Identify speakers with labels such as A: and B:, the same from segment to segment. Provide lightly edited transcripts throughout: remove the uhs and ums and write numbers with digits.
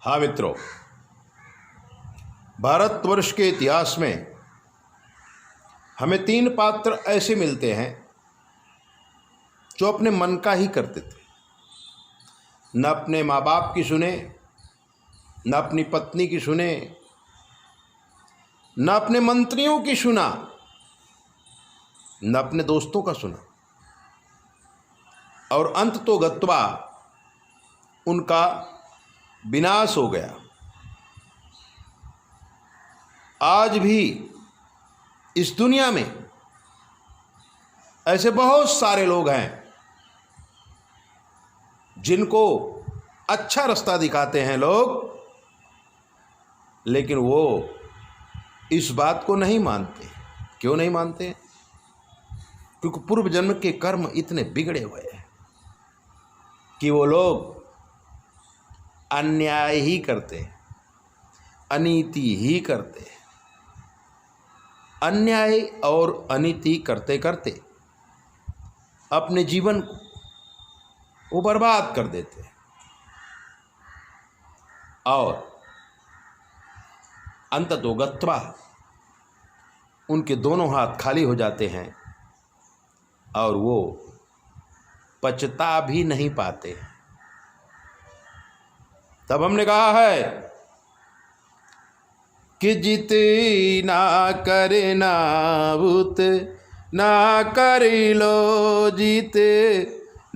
A: हाँ मित्रों, भारतवर्ष के इतिहास में हमें 3 पात्र ऐसे मिलते हैं जो अपने मन का ही करते थे। न अपने माँ बाप की सुने, न अपनी पत्नी की सुने, न अपने मंत्रियों की सुना, न अपने दोस्तों का सुना, और अंत तो गत्वा उनका विनाश हो गया। आज भी इस दुनिया में ऐसे बहुत सारे लोग हैं जिनको अच्छा रास्ता दिखाते हैं लोग, लेकिन वो इस बात को नहीं मानते। क्यों नहीं मानते? क्योंकि पूर्व जन्म के कर्म इतने बिगड़े हुए हैं कि वो लोग अन्याय ही करते, अनीति ही करते। अन्याय और अनीति करते करते अपने जीवन को वो बर्बाद कर देते और अंततो गत्वा उनके दोनों हाथ खाली हो जाते हैं और वो पछता भी नहीं पाते। तब हमने कहा है कि जीते ना करे नाबूत ना करी लो, जीते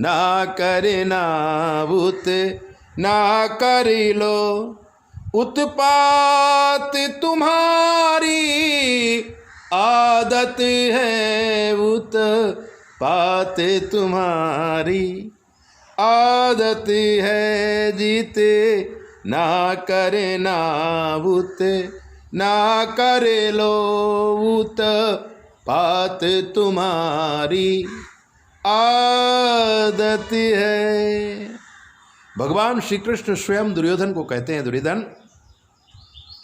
A: ना करे नाबूत ना करी लो, उत्पात तुम्हारी आदत है, उत्पात तुम्हारी आदत है, जीते ना करे नाबूत ना करे लो, उत्पात तुम्हारी आदत है। भगवान श्री कृष्ण स्वयं दुर्योधन को कहते हैं, दुर्योधन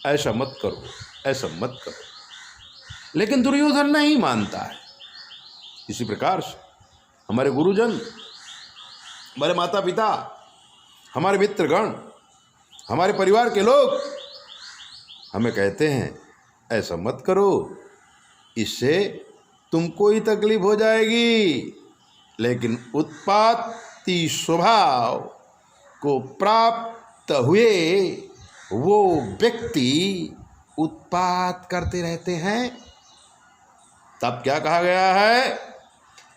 A: ऐसा मत करो, ऐसा मत करो। लेकिन दुर्योधन नहीं मानता है। इसी प्रकार से हमारे गुरुजन, हमारे माता पिता, हमारे मित्रगण, हमारे परिवार के लोग हमें कहते हैं ऐसा मत करो, इससे तुमको ही तकलीफ हो जाएगी। लेकिन उत्पाती स्वभाव को प्राप्त हुए वो व्यक्ति उत्पात करते रहते हैं। तब क्या कहा गया है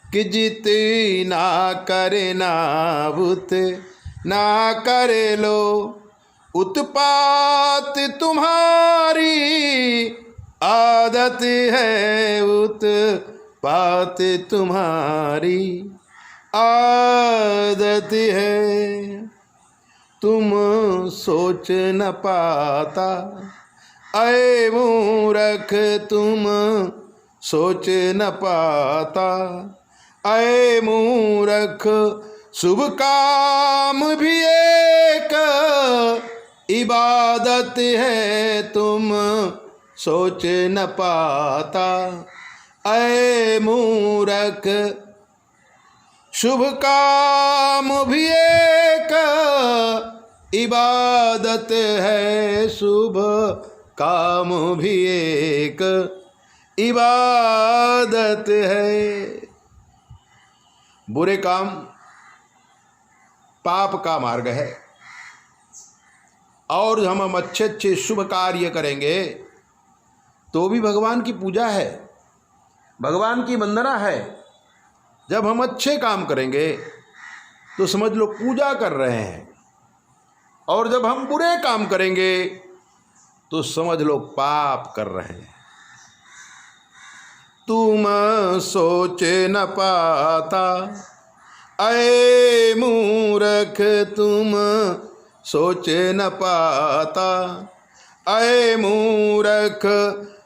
A: कि जीते ना करे नाबूत ना करे लो, उत्पात तुम्हारी आदत है, उत्पात तुम्हारी आदत है। तुम सोच न पाता ऐ मूर्ख, तुम सोच न पाता ऐ मूर्ख, शुभ काम भी एक इबादत है, तुम सोच न पाता ऐ मूर्ख, शुभ काम भी एक इबादत है, शुभ काम भी एक इबादत है। बुरे काम पाप का मार्ग है और हम अच्छे अच्छे शुभ कार्य करेंगे तो भी भगवान की पूजा है, भगवान की वंदना है। जब हम अच्छे काम करेंगे तो समझ लो पूजा कर रहे हैं, और जब हम बुरे काम करेंगे तो समझ लो पाप कर रहे हैं। तुम सोच न पाता ऐ मूर्ख, तुम सोच न पाता ऐ मूर्ख,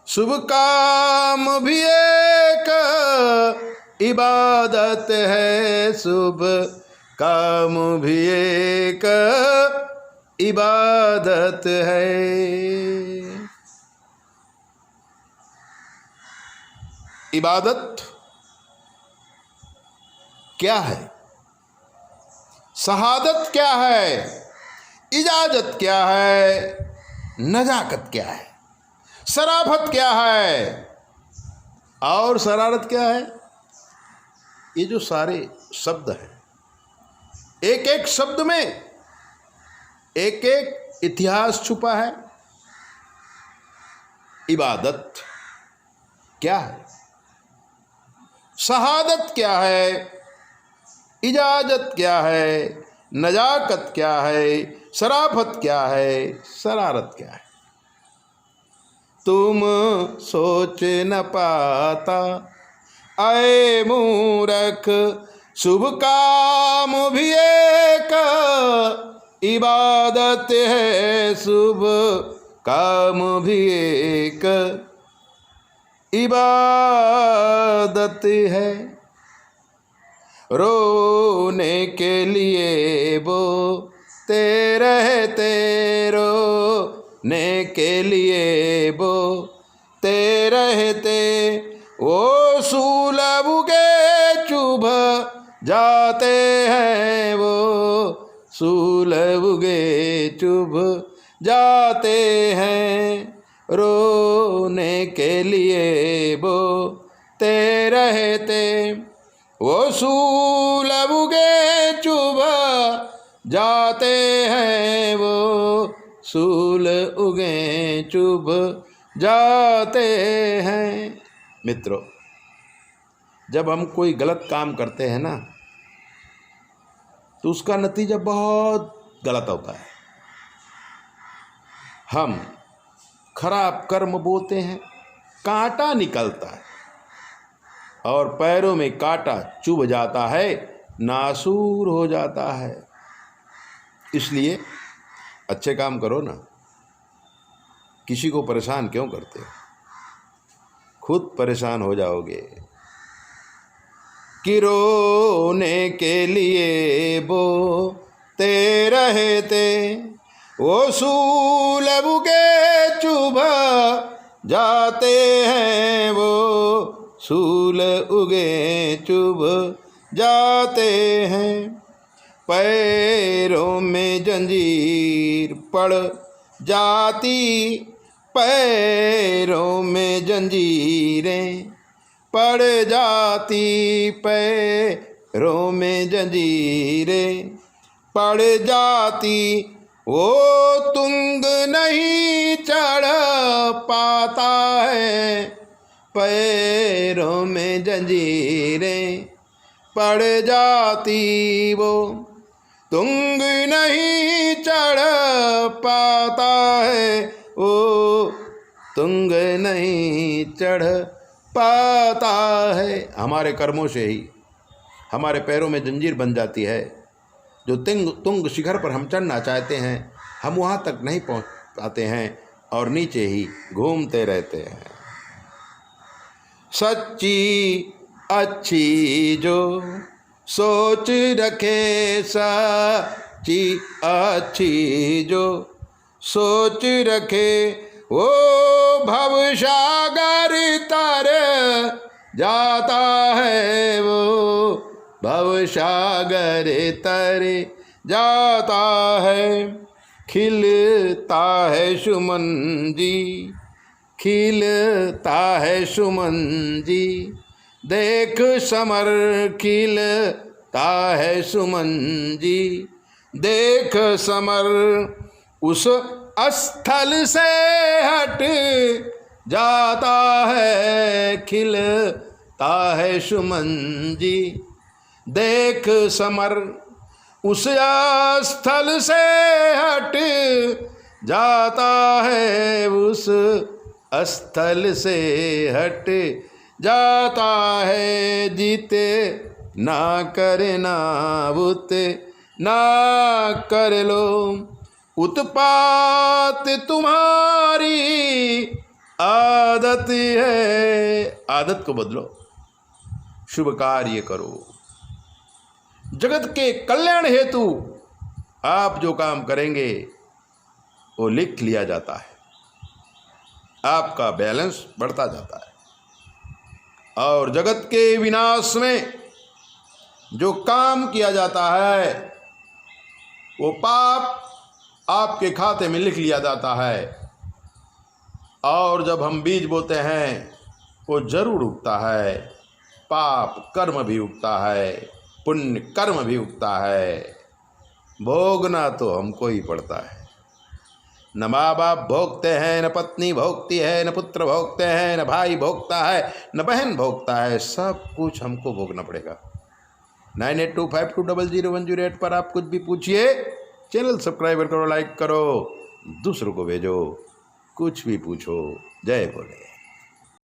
A: शुभ काम भी एक इबादत है, शुभ काम भी एक इबादत है। इबादत क्या है? शहादत क्या है? इजाजत क्या है, नजाकत क्या है, शराफत क्या है और शरारत क्या है। ये जो सारे शब्द हैं, एक एक शब्द में एक एक इतिहास छुपा है। इबादत क्या है, शहादत क्या है, इजाजत क्या है, नजाकत क्या है, शराफत क्या है, शरारत क्या है। तुम सोच न पाता आए मूरख, शुभ काम भी एक इबादत है, शुभ काम भी एक इबादत है। रोने के लिए बोते रहते, रोने के लिए बोते रहते, वो सूलब के चुभ जाते हैं, वो सूलब के चुभ जाते हैं। रोने के लिए बोते रहते, वो सूलब के चुभ जाते हैं, वो सूल उगे चुभ जाते हैं। मित्रों, जब हम कोई गलत काम करते हैं ना, तो उसका नतीजा बहुत गलत होता है। हम खराब कर्म बोते हैं, कांटा निकलता है और पैरों में कांटा चुभ जाता है, नासूर हो जाता है। इसलिए अच्छे काम करो ना, किसी को परेशान क्यों करते हो, खुद परेशान हो जाओगे। कि रोने के लिए बोते रहते, वो सूलब के चुभ जाते हैं, वो सूल उगे चुभ जाते हैं। पैरों में जंजीर पड़ जाती, पैरों में जंजीरें पड़ जाती, पैरों में जंजीरें पड़ जाती, वो तुंग नहीं चढ़ पाता है। पैरों में जंजीरें पड़ जाती, वो तुंग नहीं चढ़ पाता है, वो तुंग नहीं चढ़ पाता है। हमारे कर्मों से ही हमारे पैरों में जंजीर बन जाती है। जो तुंग शिखर पर हम चढ़ना चाहते हैं, हम वहाँ तक नहीं पहुँच पाते हैं और नीचे ही घूमते रहते हैं। सच्ची अच्छी जो सोच रखे, सच्ची अच्छी जो सोच रखे, वो भवसागर तर जाता है, वो भवसागर तर जाता है। खिलता है सुमन जी, खिलता है सुमन जी, देख समर खिलता है सुमन जी, देख समर उस स्थल से हट जाता है, खिलता है सुमन जी, देख समर उस स्थल से हट जाता है, उस स्थल से हट जाता है। जीते ना करे ना बुते ना कर लो, उत्पात तुम्हारी आदत है। आदत को बदलो, शुभ कार्य करो। जगत के कल्याण हेतु आप जो काम करेंगे वो लिख लिया जाता है, आपका बैलेंस बढ़ता जाता है। और जगत के विनाश में जो काम किया जाता है वो पाप आपके खाते में लिख लिया जाता है, और जब हम बीज बोते हैं वो जरूर उगता है। पाप कर्म भी उगता है, पुण्य कर्म भी उगता है। भोगना तो हमको ही पड़ता है। न माँ बाप भोगते हैं, न पत्नी भोगती है, न पुत्र भोगते हैं, न भाई भोगता है, न बहन भोगता है। सब कुछ हमको भोगना पड़ेगा। 9825200108 पर आप कुछ भी पूछिए। चैनल सब्सक्राइबर करो, लाइक करो, दूसरों को भेजो, कुछ भी पूछो। जय भोले।